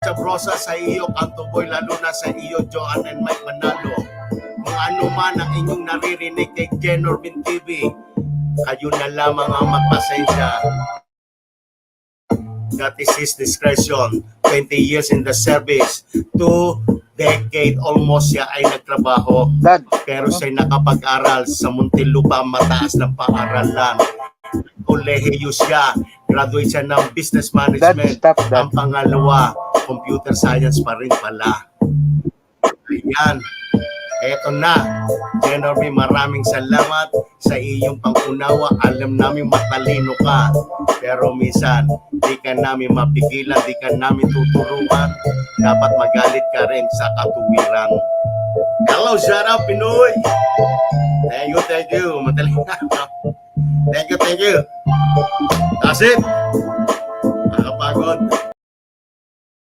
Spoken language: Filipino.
Chabrosa, sa iyo, Kanto Boy, lalo na sa iyo, Joan and Mike Manalo. Kung ano man ang inyong naririnig kay Jen Orbin TV, kayo na lamang ang magpasensya. That is his discretion. 20 years in the service. 2 decade almost siya ay nagtrabaho. Pero siya'y nakapag-aral sa Muntinlupa, mataas ng pang-aralan. Kolehiyo siya. Graduate siya ng business management. Ang pangalawa, computer science pa rin pala. Ayan. Eto na, Jennerby, maraming salamat sa iyong pangunawa. Alam namin matalino ka, pero minsan di ka namin mapigilan, di ka namin tuturuan. Dapat magalit ka rin sa katuwiran. Hello, shout out Pinoy! Thank you. Madaling na. Thank you. That's it. Nakapagod.